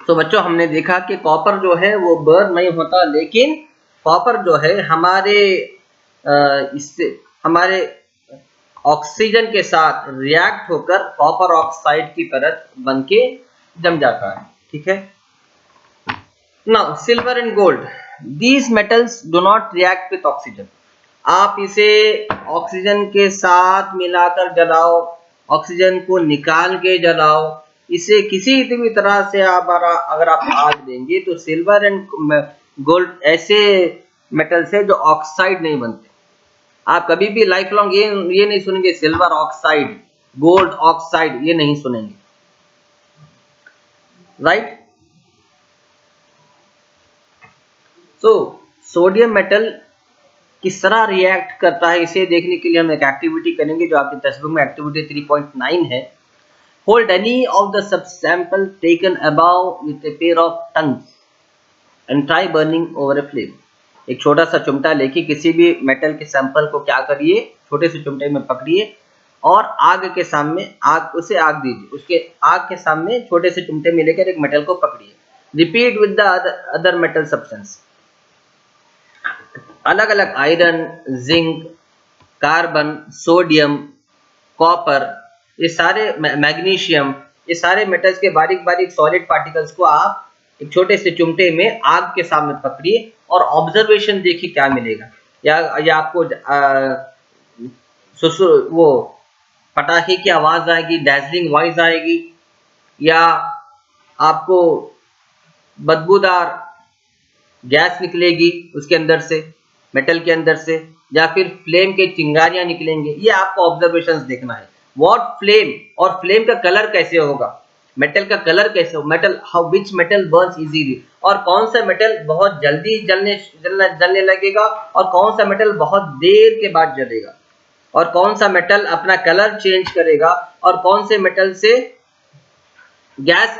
तो बच्चों हमने देखा कि कॉपर जो है वो बर्न नहीं होता, लेकिन कॉपर जो है हमारे ऑक्सीजन के साथ रिएक्ट होकर कॉपर ऑक्साइड की परत बनके जम जाता है। ठीक है। Now silver and gold, these metals do not react with oxygen. आप इसे ऑक्सीजन के साथ मिलाकर जलाओ, ऑक्सीजन को निकाल के जलाओ, इसे किसी भी तरह से अगर आप आग देंगे तो सिल्वर एंड गोल्ड ऐसे मेटल्स है जो ऑक्साइड नहीं बनते। आप कभी भी लाइफ लॉन्ग ये नहीं सुनेंगे सिल्वर ऑक्साइड, गोल्ड ऑक्साइड, ये नहीं सुनेंगे, राइट। सो सोडियम मेटल किस तरह रिएक्ट करता है इसे देखने के लिए हम एक एक्टिविटी करेंगे जो आपके टेक्स्ट बुक में एक्टिविटी 3.9 है। Hold any of the sub sample taken above with a pair of tongues and try burning over a flame. एक छोटा सा चिमटा लेके किसी भी मेटल के सैंपल को क्या करिए, छोटे से चिमटे में पकड़िए और आग के सामने उसे आग दीजिए, उसके आग के सामने छोटे से चिमटे में लेकर एक मेटल को पकड़िए। Repeat with the other metal substance. अलग अलग iron, zinc, carbon, sodium, copper, ये सारे मैग्नीशियम, ये सारे मेटल्स के बारीक बारीक सॉलिड पार्टिकल्स को आप एक छोटे से चिमटे में आग के सामने पकड़िए और ऑब्जर्वेशन देखिए क्या मिलेगा। या आपको वो पटाखे की आवाज आएगी, डैजलिंग वॉइस आएगी, या आपको बदबूदार गैस निकलेगी उसके अंदर से, मेटल के अंदर से, या फिर फ्लेम के चिंगारियां निकलेंगे। ये आपको ऑब्जर्वेशंस देखना है। व्हाट फ्लेम, और फ्लेम का कलर कैसे होगा, मेटल का कलर कैसे हो, metal how which metal Burns easily, और कौन सा मेटल बहुत जल्दी जलने लगेगा और कौन सा मेटल बहुत देर के बाद जलेगा, और कौन सा मेटल अपना कलर चेंज करेगा और कौन से मेटल से गैस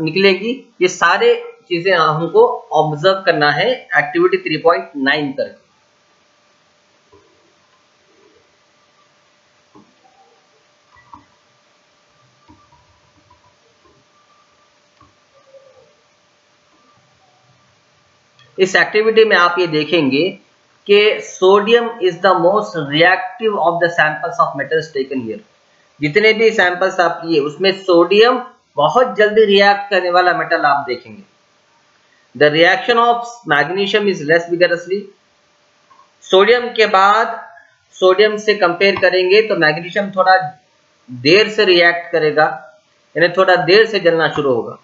निकलेगी। ये सारे चीजें हमको ऑब्जर्व करना है एक्टिविटी 3.9 करके। इस एक्टिविटी में आप ये देखेंगे कि sodium is the most reactive of the samples of metals taken here. जितने भी सैंपल्स आप लिए उसमें सोडियम बहुत जल्दी रिएक्ट करने वाला मेटल आप देखेंगे। The reaction of magnesium is less vigorously. Sodium के बाद सोडियम से कंपेयर करेंगे तो मैग्नीशियम थोड़ा देर से रिएक्ट करेगा, यानी थोड़ा देर से जलना शुरू होगा।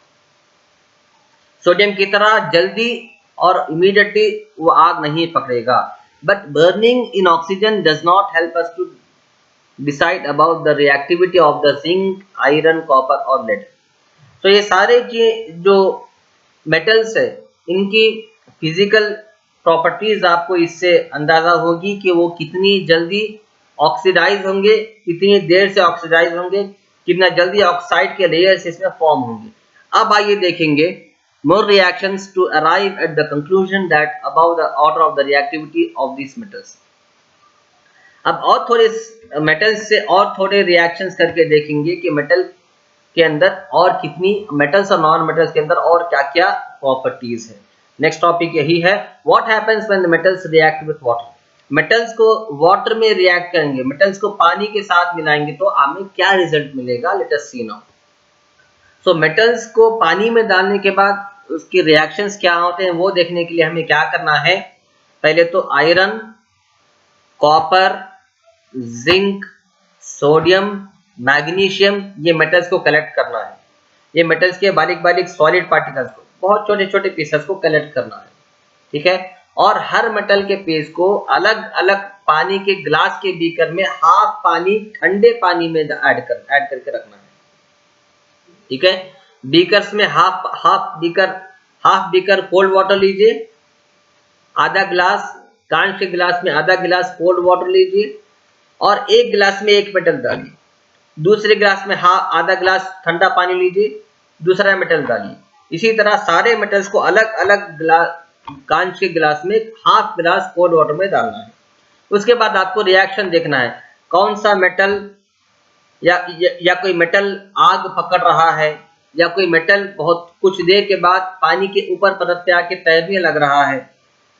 सोडियम की तरह जल्दी और इमीडिएटली वो आग नहीं पकड़ेगा। But burning in oxygen does not help us to decide about the reactivity of the zinc, iron, copper और लेड। तो ये सारे जो मेटल्स है इनकी फिजिकल प्रॉपर्टीज आपको इससे अंदाजा होगी कि वो कितनी जल्दी ऑक्सीडाइज होंगे, कितनी देर से ऑक्सीडाइज होंगे, कितना जल्दी ऑक्साइड के लेयर्स इसमें फॉर्म होंगे। अब आइए देखेंगे more reactions to arrive at the conclusion that above the order of the reactivity of these metals। अब और थोड़े मेटल्स से और थोड़े रिएक्शंस करके देखेंगे कि मेटल के अंदर और कितनी, मेटल्स और नॉन मेटल्स के अंदर और क्या क्या प्रॉपर्टीज है। नेक्स्ट टॉपिक यही है, what happens when the metals react with water. Metals को वाटर में रिएक्ट करेंगे, मेटल्स को पानी के साथ मिलाएंगे तो हमें क्या रिजल्ट मिलेगा, लेट अस सी नाउ। सो मेटल्स को पानी में डालने के बाद उसके रिएक्शंस क्या होते हैं वो देखने के लिए हमें क्या करना है। पहले तो iron, copper, zinc, sodium, magnesium, ये मेटल्स को कलेक्ट करना है। ये मेटल्स के बारीक बारीक सॉलिड पार्टिकल्स को, बहुत छोटे छोटे पीसेस को कलेक्ट करना है। ठीक है। और हर मेटल के पीस को अलग अलग पानी के ग्लास के बीकर में हाफ पानी ठंडे पानी में ऐड करके रखना है। ठीक है। बीकर्स में हाफ बीकर कोल्ड वाटर लीजिए, आधा गिलास कांच के गिलास में आधा गिलास कोल्ड वाटर लीजिए और एक गिलास में एक मेटल डालिए। दूसरे गिलास में आधा गिलास ठंडा पानी लीजिए, दूसरा मेटल डालिए। इसी तरह सारे मेटल्स को अलग अलग कांच के गिलास में हाफ गिलास कोल्ड वाटर में डालना है। उसके बाद आपको रिएक्शन देखना है, कौन सा मेटल या कोई मेटल आग पकड़ रहा है या कोई मेटल बहुत कुछ देर के बाद पानी के ऊपर परत पे आके तैरने लग रहा है,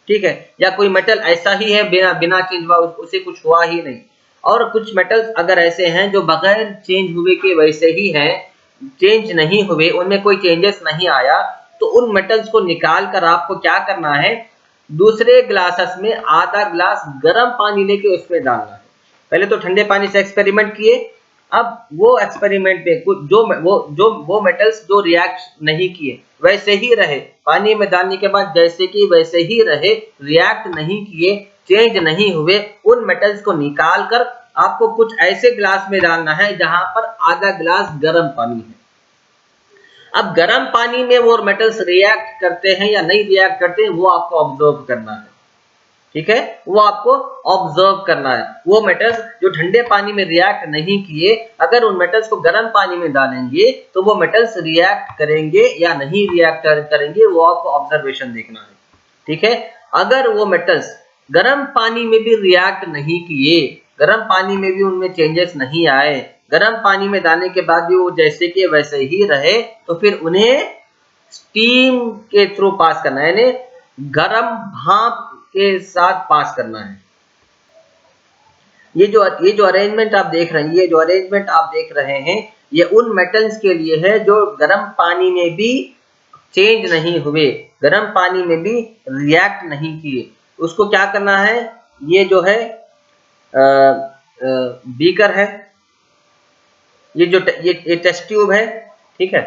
ठीक है, या कोई मेटल ऐसा ही है बिना बिना चेंज हुआ, उसे कुछ हुआ ही नहीं। और कुछ मेटल्स अगर ऐसे हैं जो बगैर चेंज हुए के वैसे ही हैं, चेंज नहीं हुए, उनमें कोई चेंजेस नहीं आया, तो उन मेटल्स को निकाल कर आपको क्या करना है, दूसरे ग्लासेस में आधा ग्लास गर्म पानी लेके उसमें डालना है। पहले तो ठंडे पानी से एक्सपेरिमेंट किए, अब वो एक्सपेरिमेंट में कुछ वो मेटल्स जो रिएक्ट नहीं किए वैसे ही रहे, पानी में डालने के बाद जैसे कि वैसे ही रहे, रिएक्ट नहीं किए, चेंज नहीं हुए, उन मेटल्स को निकाल कर आपको कुछ ऐसे ग्लास में डालना है जहां पर आधा ग्लास गर्म पानी है। अब गर्म पानी में वो मेटल्स रिएक्ट करते हैं या नहीं रिएक्ट करते हैं, वो आपको ऑब्जर्व करना है, ठीक है, वो आपको ऑब्जर्व करना है। वो मेटल्स जो ठंडे पानी में रिएक्ट नहीं किए, अगर उन मेटल्स को गर्म पानी में डालेंगे तो वो मेटल्स रिएक्ट करेंगे या नहीं रिएक्ट करेंगे, वो आपको ऑब्जर्वेशन देखना है, ठीक है। अगर वो मेटल्स गर्म पानी में भी रिएक्ट नहीं किए, गर्म पानी में भी उनमें चेंजेस नहीं आए, गर्म पानी में डालने के बाद भी वो जैसे के वैसे ही रहे, तो फिर उन्हें स्टीम के थ्रू पास करना है, यानी गर्म भाप के साथ पास करना है। ये जो अरेंजमेंट आप देख रहे हैं, ये जो अरेंजमेंट आप देख रहे हैं, ये उन मेटल्स के लिए है जो गर्म पानी में भी चेंज नहीं हुए, गर्म पानी में भी रिएक्ट नहीं किए। उसको क्या करना है, ये जो है बीकर है, ये टेस्ट ट्यूब है, ठीक है,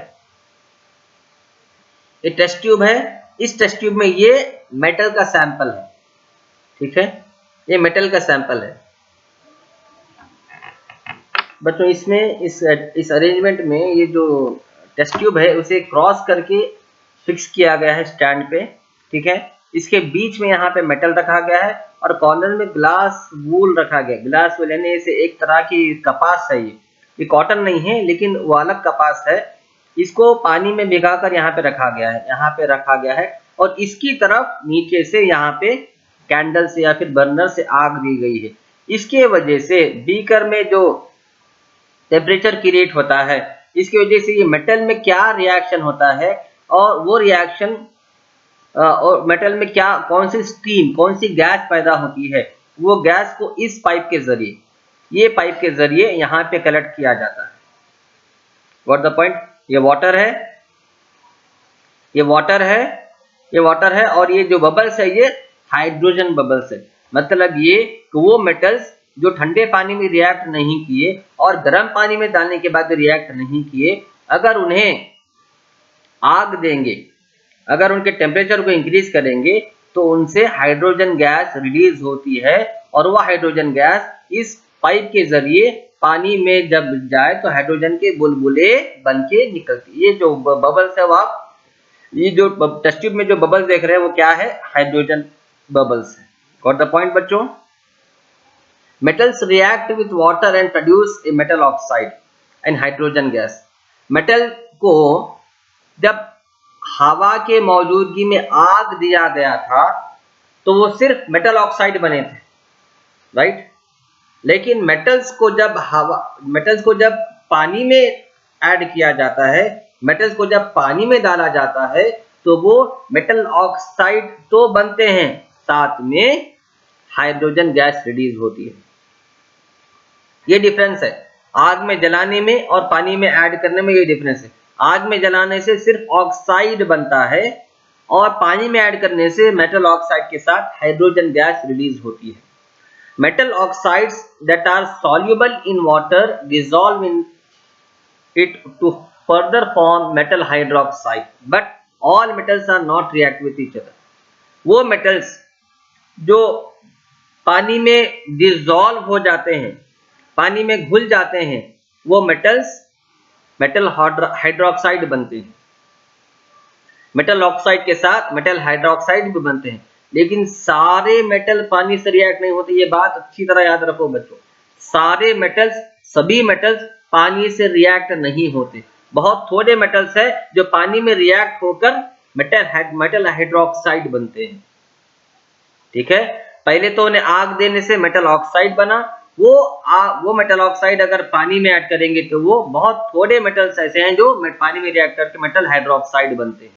ये टेस्ट ट्यूब है। इस टेस्ट ट्यूब में ये मेटल का सैंपल है, ठीक है, ये मेटल का सैंपल है बच्चों। इसमें इस अरेंजमेंट में ये जो टेस्ट ट्यूब है उसे क्रॉस करके फिक्स किया गया है स्टैंड पे, ठीक है। इसके बीच में यहाँ पे मेटल रखा गया है और कॉर्नर में ग्लास वूल रखा गया। ग्लास वूल यानी इसे एक तरह की कपास है, ये कॉटन नहीं है लेकिन वो अलग कपास है। इसको पानी में भिगाकर यहाँ पे रखा गया है, यहाँ पे रखा गया है, और इसकी तरफ नीचे से यहाँ पे कैंडल से या फिर बर्नर से आग दी गई है। इसके वजह से बीकर में जो टेम्परेचर क्रिएट होता है, इसकी वजह से ये मेटल में क्या रिएक्शन होता है, और वो रिएक्शन और मेटल में क्या कौन सी स्टीम, कौन सी गैस पैदा होती है, वो गैस को इस पाइप के जरिए, ये पाइप के जरिए यहाँ पे कलेक्ट किया जाता है। व्हाट द पॉइंट, ये वाटर है, ये वाटर है, ये वाटर है, और ये जो बबल्स है ये हाइड्रोजन बबल्स है। मतलब ये कि वो मेटल्स जो ठंडे पानी में रिएक्ट नहीं किए और गर्म पानी में डालने के बाद रिएक्ट नहीं किए, अगर उन्हें आग देंगे, अगर उनके टेम्परेचर को इंक्रीज करेंगे तो उनसे हाइड्रोजन गैस रिलीज होती है, और वह हाइड्रोजन गैस इस पाइप के जरिए पानी में जब जाए तो हाइड्रोजन के बुलबुले बन के निकलती। ये जो बबल्स है, आप ये जो टेस्ट ट्यूब में जो बबल्स देख रहे हैं वो क्या है, हाइड्रोजन बबल्स है। गॉट द पॉइंट बच्चों। Metals react with water and produce a metal oxide and hydrogen gas. Metal को जब हवा के मौजूदगी में आग दिया गया था तो वो सिर्फ मेटल ऑक्साइड बने थे, राइट। लेकिन मेटल्स को जब पानी में ऐड किया जाता है, मेटल्स को जब पानी में डाला जाता है तो वो मेटल ऑक्साइड तो बनते हैं, साथ में हाइड्रोजन गैस रिलीज होती है। ये डिफरेंस है आग में जलाने में और पानी में ऐड करने में, ये डिफरेंस है। आग में जलाने से सिर्फ ऑक्साइड बनता है और पानी में ऐड करने से मेटल ऑक्साइड के साथ हाइड्रोजन गैस रिलीज होती है। Metal oxides that are soluble in water dissolve in it to further form metal hydroxide, but all metals are not react with each other. वो मेटल्स जो पानी में डिसॉल्व हो जाते हैं, पानी में घुल जाते हैं, वो मेटल्स मेटल हाइड्रोक्साइड बनते हैं। मेटल ऑक्साइड के साथ मेटल हाइड्रोक्साइड भी बनते हैं, लेकिन सारे मेटल पानी से रिएक्ट नहीं होते। ये बात अच्छी तरह याद रखो बच्चों, सारे मेटल्स, सभी मेटल्स पानी से रिएक्ट नहीं होते। बहुत थोड़े मेटल्स है जो पानी में रिएक्ट होकर मेटल हाइड्रोक्साइड बनते हैं, ठीक है। पहले तो उन्हें आग देने से मेटल ऑक्साइड बना, वो मेटल ऑक्साइड अगर पानी में ऐड करेंगे तो वो बहुत थोड़े मेटल्स ऐसे हैं जो पानी में रिएक्ट करके मेटल हाइड्रोक्साइड बनते हैं।